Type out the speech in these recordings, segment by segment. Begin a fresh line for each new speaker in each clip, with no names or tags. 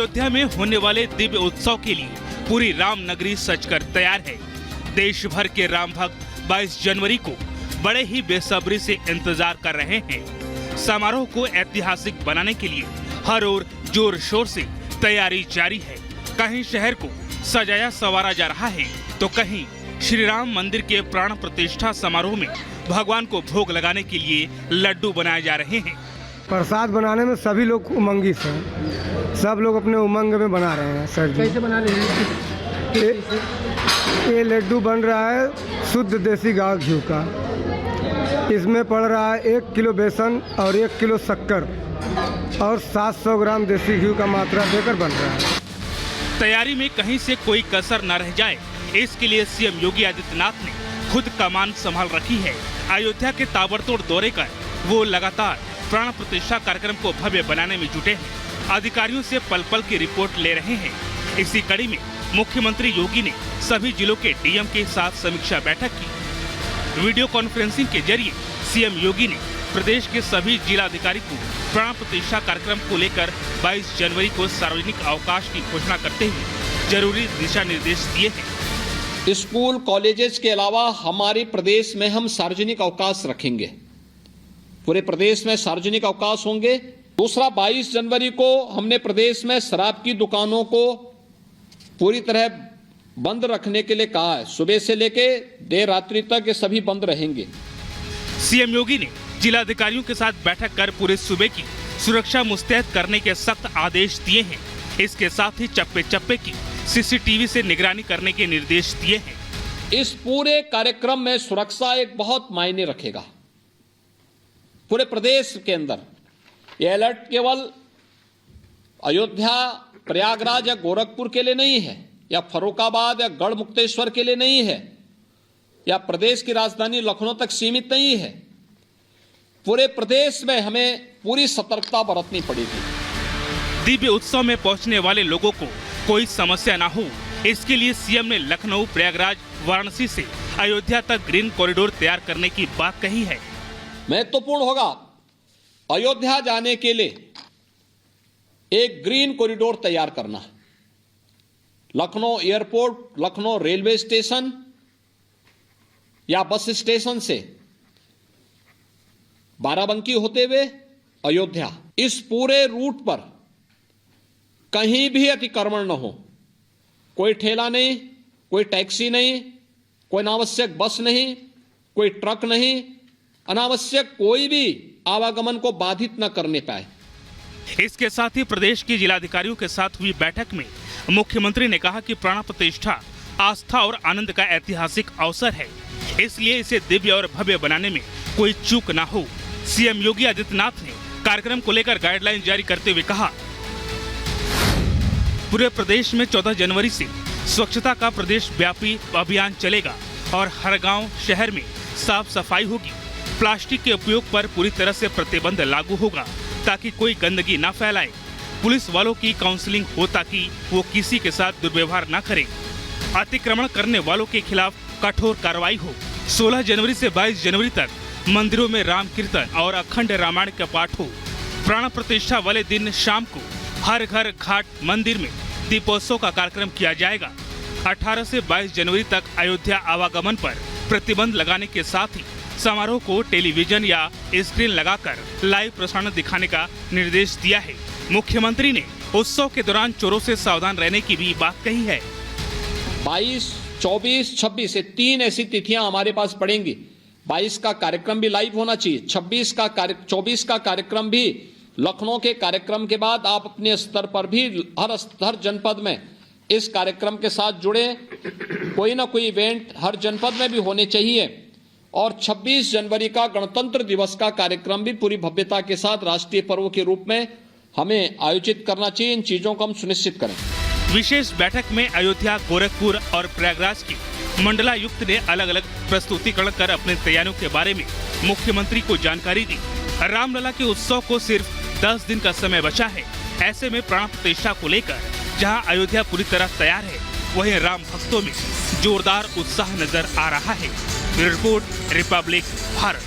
अयोध्या में होने वाले दिव्य उत्सव के लिए पूरी राम नगरी सजकर तैयार है। देश भर के राम भक्त 22 जनवरी को बड़े ही बेसब्री से इंतजार कर रहे हैं। समारोह को ऐतिहासिक बनाने के लिए हर ओर जोर शोर से तैयारी जारी है। कहीं शहर को सजाया संवारा जा रहा है तो कहीं श्री राम मंदिर के प्राण प्रतिष्ठा समारोह में भगवान को भोग लगाने के लिए लड्डू बनाए जा रहे हैं।
प्रसाद बनाने में सभी लोग उमंगी से, सब लोग अपने उमंग में बना रहे हैं। सर जी
कैसे बना रहे हैं?
ये लड्डू बन रहा है शुद्ध देसी गाय घी का। इसमें पड़ रहा है 1 किलो बेसन और 1 किलो शक्कर और 700 ग्राम देसी घी का मात्रा देकर बन रहा है।
तैयारी में कहीं से कोई कसर न रह जाए, इसके लिए सीएम योगी आदित्यनाथ ने खुद कमान संभाल रखी है। अयोध्या के ताबड़तोड़ दौरे कर वो लगातार प्राण प्रतिष्ठा कार्यक्रम को भव्य बनाने में जुटे हैं। अधिकारियों से पल पल की रिपोर्ट ले रहे हैं। इसी कड़ी में मुख्यमंत्री योगी ने सभी जिलों के डीएम के साथ समीक्षा बैठक की। वीडियो कॉन्फ्रेंसिंग के जरिए सीएम योगी ने प्रदेश के सभी जिलाधिकारी को प्राण प्रतिष्ठा कार्यक्रम को लेकर 22 जनवरी को सार्वजनिक अवकाश की घोषणा करते हुए जरूरी दिशा निर्देश दिए हैं।
स्कूल कॉलेजेस के अलावा हमारे प्रदेश में हम सार्वजनिक अवकाश रखेंगे। पूरे प्रदेश में सार्वजनिक अवकाश होंगे। दूसरा, 22 जनवरी को हमने प्रदेश में शराब की दुकानों को पूरी तरह बंद रखने के लिए कहा है। सुबह से लेके देर रात्रि तक ये सभी बंद रहेंगे।
सीएम योगी ने जिलाधिकारियों के साथ बैठक कर पूरे सूबे की सुरक्षा मुस्तैद करने के सख्त आदेश दिए हैं। इसके साथ ही चप्पे चप्पे की सीसीटीवी से निगरानी करने के निर्देश दिए हैं।
इस पूरे कार्यक्रम में सुरक्षा एक बहुत मायने रखेगा। पूरे प्रदेश के अंदर ये अलर्ट केवल अयोध्या, प्रयागराज या गोरखपुर के लिए नहीं है, या फर्रुखाबाद या गढ़मुक्तेश्वर के लिए नहीं है, या प्रदेश की राजधानी लखनऊ तक सीमित नहीं है। पूरे प्रदेश में हमें पूरी सतर्कता बरतनी पड़ेगी।
दिव्य उत्सव में पहुंचने वाले लोगों को कोई समस्या ना हो, इसके लिए सीएम ने लखनऊ, प्रयागराज, वाराणसी से अयोध्या तक ग्रीन कॉरिडोर तैयार करने की बात कही है।
महत्वपूर्ण होगा अयोध्या जाने के लिए एक ग्रीन कॉरिडोर तैयार करना। Lucknow airport, Lucknow railway station या बस स्टेशन से बाराबंकी होते हुए अयोध्या, इस पूरे रूट पर कहीं भी अतिक्रमण न हो। कोई ठेला नहीं, कोई टैक्सी नहीं, कोई अनावश्यक बस नहीं, कोई ट्रक नहीं, अनावश्यक कोई भी आवागमन को बाधित न करने पाए।
इसके साथ ही प्रदेश के जिलाधिकारियों के साथ हुई बैठक में मुख्यमंत्री ने कहा कि प्राण प्रतिष्ठा आस्था और आनंद का ऐतिहासिक अवसर है, इसलिए इसे दिव्य और भव्य बनाने में कोई चूक ना हो। सीएम योगी आदित्यनाथ ने कार्यक्रम को लेकर गाइडलाइन जारी करते हुए कहा, पूरे प्रदेश में 14 जनवरी से स्वच्छता का प्रदेश व्यापी अभियान चलेगा और हर गांव, शहर में साफ सफाई होगी। प्लास्टिक के उपयोग पर पूरी तरह से प्रतिबंध लागू होगा ताकि कोई गंदगी न फैलाए। पुलिस वालों की काउंसलिंग हो ताकि वो किसी के साथ दुर्व्यवहार न करें। अतिक्रमण करने वालों के खिलाफ कठोर कार्रवाई हो। 16 जनवरी से 22 जनवरी तक मंदिरों में राम कीर्तन और अखंड रामायण का पाठ हो। प्राण प्रतिष्ठा वाले दिन शाम को हर घर, घाट, मंदिर में दीपोत्सव का कार्यक्रम किया जाएगा। 18 से 22 जनवरी तक अयोध्या आवागमन पर प्रतिबंध लगाने के साथ ही समारोह को टेलीविजन या स्क्रीन लगाकर लाइव प्रसारण दिखाने का निर्देश दिया है। मुख्यमंत्री ने उत्सव के दौरान चोरों से सावधान रहने की भी बात कही है।
22, 24, 26 ये 3 ऐसी तिथियां हमारे पास पड़ेंगी। 22 का कार्यक्रम भी लाइव होना चाहिए। 24 का कार्यक्रम भी लखनऊ के कार्यक्रम के बाद आप अपने स्तर पर भी हर जनपद में इस कार्यक्रम के साथ जुड़े। कोई ना कोई इवेंट हर जनपद में भी होने चाहिए। और 26 जनवरी का गणतंत्र दिवस का कार्यक्रम भी पूरी भव्यता के साथ राष्ट्रीय पर्व के रूप में हमें आयोजित करना चाहिए। इन चीजों को हम सुनिश्चित करें।
विशेष बैठक में अयोध्या, गोरखपुर और प्रयागराज के मंडलायुक्त ने अलग अलग प्रस्तुतिकरण कर अपने तैयारियों के बारे में मुख्यमंत्री को जानकारी दी। रामलला के उत्सव को सिर्फ 10 दिन का समय बचा है। ऐसे में प्राण प्रतिष्ठा को लेकर जहां अयोध्या पूरी तरह तैयार है, वहीं राम भक्तों में जोरदार उत्साह नजर आ रहा है। Report, Republic Bharat.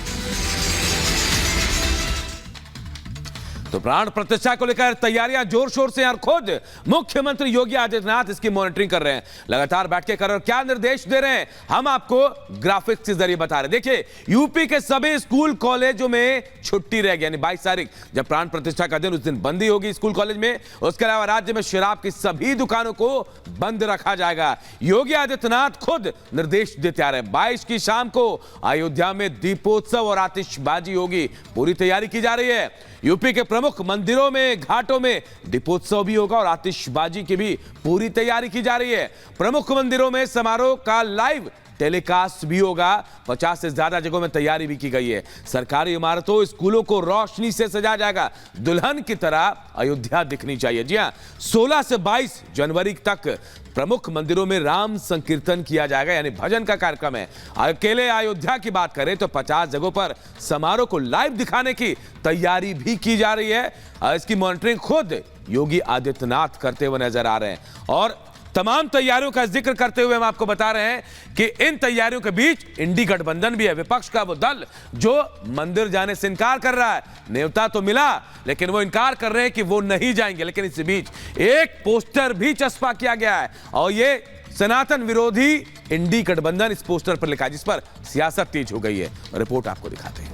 तो प्राण प्रतिष्ठा को लेकर तैयारियां जोर शोर से और खुद मुख्यमंत्री योगी आदित्यनाथ इसकी मॉनिटरिंग कर रहे हैं, लगातार बैठकें कर रहे हैं। और क्या निर्देश दे रहे हैं हम आपको ग्राफिक्स के जरिए बता रहे हैं। देखिए, यूपी के सभी स्कूल कॉलेजों में छुट्टी रहेगी, यानी 22 तारीख जब प्राण प्रतिष्ठा का दिन, उस दिन बंदी होगी स्कूल कॉलेज में। उसके अलावा राज्य में शराब की सभी दुकानों को बंद रखा जाएगा। योगी आदित्यनाथ खुद निर्देश देते आ रहे हैं। 22 की शाम को अयोध्या में दीपोत्सव और आतिशबाजी होगी, पूरी तैयारी की जा रही है। यूपी के प्रमुख मंदिरों में, घाटों में दीपोत्सव भी होगा और आतिशबाजी की भी पूरी तैयारी की जा रही है। प्रमुख मंदिरों में समारोह का लाइव टेलीकास्ट भी होगा। 50 से ज्यादा जगहों में तैयारी भी की गई है। सरकारी इमारतों, स्कूलों को रोशनी से सजाया जाएगा, दुल्हन की तरह अयोध्या दिखनी चाहिए। जी हां, 16 से 22 जनवरी तक प्रमुख मंदिरों में राम संकीर्तन किया जाएगा, यानी भजन का कार्यक्रम है। अकेले अयोध्या की बात करें तो 50 जगहों पर समारोह को लाइव दिखाने की तैयारी भी की जा रही है। इसकी मॉनिटरिंग खुद योगी आदित्यनाथ करते हुए नजर आ रहे हैं। और तमाम तैयारियों का जिक्र करते हुए हम आपको बता रहे हैं कि इन तैयारियों के बीच इंडी गठबंधन भी है, विपक्ष का वो दल जो मंदिर जाने से इनकार कर रहा है। न्योता तो मिला लेकिन वो इनकार कर रहे हैं कि वो नहीं जाएंगे। लेकिन इस बीच एक पोस्टर भी चस्पा किया गया है और ये सनातन विरोधी इंडी गठबंधन इस पोस्टर पर लिखा है, जिस पर सियासत तेज हो गई है। रिपोर्ट आपको दिखाते हैं।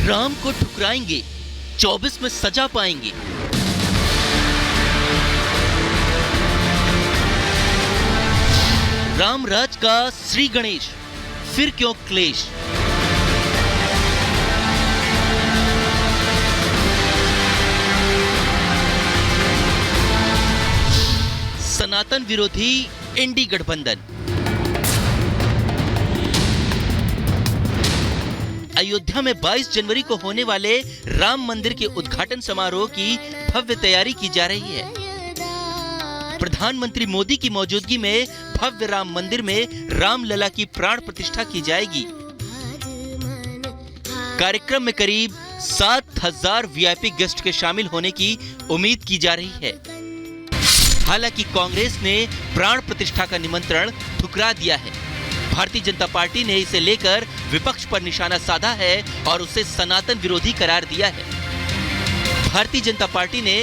राम को ठुकराएंगे, 24 में सजा पाएंगे। रामराज का श्री गणेश, फिर क्यों क्लेश। सनातन विरोधी इंडी गठबंधन। अयोध्या में 22 जनवरी को होने वाले राम मंदिर के उद्घाटन समारोह की भव्य तैयारी की जा रही है। प्रधानमंत्री मोदी की मौजूदगी में भव्य राम मंदिर में रामलला की प्राण प्रतिष्ठा की जाएगी। कार्यक्रम में करीब 7,000 वीआईपी गेस्ट के शामिल होने की उम्मीद की जा रही है। हालांकि कांग्रेस ने प्राण प्रतिष्ठा का निमंत्रण ठुकरा दिया है। भारतीय जनता पार्टी ने इसे लेकर विपक्ष पर निशाना साधा है और उसे सनातन विरोधी करार दिया है। भारतीय जनता पार्टी ने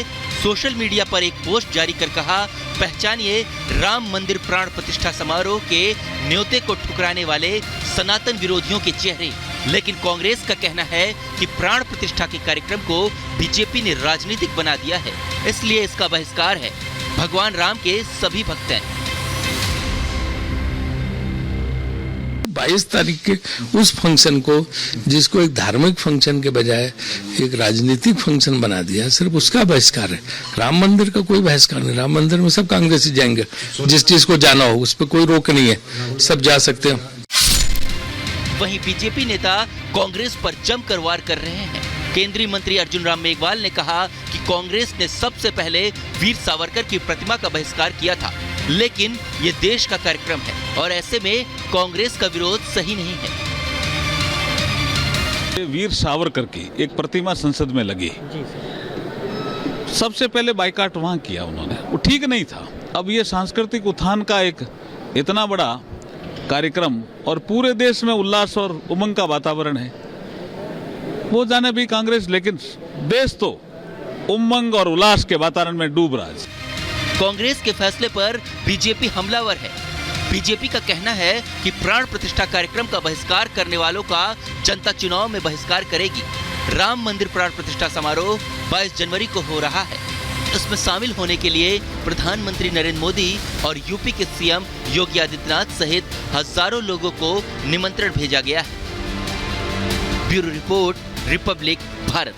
सोशल मीडिया पर एक पोस्ट जारी कर कहा, पहचानिए राम मंदिर प्राण प्रतिष्ठा समारोह के न्योते को ठुकराने वाले सनातन विरोधियों के चेहरे। लेकिन कांग्रेस का कहना है कि प्राण प्रतिष्ठा के कार्यक्रम को बीजेपी ने राजनीतिक बना दिया है, इसलिए इसका बहिष्कार है। भगवान राम के सभी भक्त हैं।
22 तारीख के उस फंक्शन को, जिसको एक धार्मिक फंक्शन के बजाय एक राजनीतिक फंक्शन बना दिया, सिर्फ उसका बहिष्कार है। राम मंदिर का कोई बहिष्कार नहीं। राम मंदिर में सब कांग्रेसी जाएंगे, जिस चीज को जाना हो उस पर कोई रोक नहीं है, सब जा सकते हैं।
वहीं बीजेपी नेता कांग्रेस पर जमकर वार कर रहे हैं। केंद्रीय मंत्री अर्जुन राम मेघवाल ने कहा कि कांग्रेस ने सबसे पहले वीर सावरकर की प्रतिमा का बहिष्कार किया था, लेकिन ये देश का कार्यक्रम है और ऐसे में कांग्रेस का विरोध सही नहीं है।
वीर सावरकर की एक प्रतिमा संसद में लगी, सबसे पहले बाइकाट वहां किया उन्होंने, वो ठीक नहीं था। अब ये सांस्कृतिक उत्थान का एक इतना बड़ा कार्यक्रम और पूरे देश में उल्लास और उमंग का वातावरण है, वो जाने भी कांग्रेस, लेकिन देश तो उमंग और उल्लास के वातावरण में डूब रहा है।
कांग्रेस के फैसले पर बीजेपी हमलावर है। बीजेपी का कहना है कि प्राण प्रतिष्ठा कार्यक्रम का बहिष्कार करने वालों का जनता चुनाव में बहिष्कार करेगी। राम मंदिर प्राण प्रतिष्ठा समारोह 22 जनवरी को हो रहा है। इसमें शामिल होने के लिए प्रधानमंत्री नरेंद्र मोदी और यूपी के सीएम योगी आदित्यनाथ सहित हजारों लोगों को निमंत्रण भेजा गया है। Bureau report, Republic Bharat.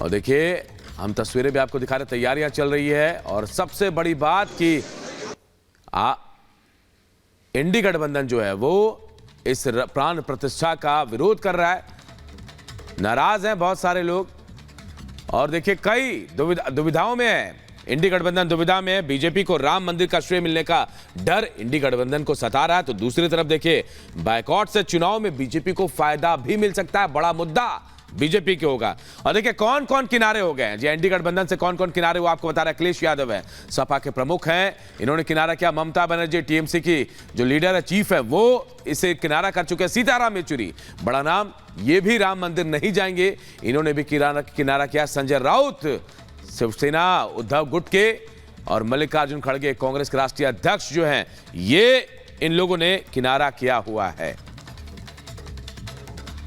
और देखिए, हम तस्वीरें भी आपको दिखा रहे, तैयारियां चल रही है। और सबसे बड़ी बात कि इंडी गठबंधन जो है वो इस प्राण प्रतिष्ठा का विरोध कर रहा है। नाराज हैं बहुत सारे लोग और देखिए कई दुविधाओं में है। इंडी गठबंधन दुविधा में है। बीजेपी को राम मंदिर का श्रेय मिलने का डर इंडी गठबंधन को सता रहा है, तो दूसरी तरफ देखिए बायकॉट से चुनाव में बीजेपी को फायदा भी मिल सकता है। बड़ा मुद्दा बीजेपी के होगा। और देखिए कौन कौन किनारे हो गए हैं जी, एनडीए गठबंधन से कौन कौन किनारे हुआ आपको बता रहा है अखिलेश यादव है, सपा के प्रमुख हैं, इन्होंने किनारा किया। ममता बनर्जी टीएमसी की जो लीडर है, चीफ है, वो इसे किनारा कर चुके हैं। सीताराम येचुरी बड़ा नाम, ये भी राम मंदिर नहीं जाएंगे, इन्होंने भी किनारा किया। संजय राउत शिवसेना, उद्धव गुट के और मल्लिकार्जुन खड़गे कांग्रेस के राष्ट्रीय अध्यक्ष जो हैं, ये इन लोगों ने किनारा किया हुआ है।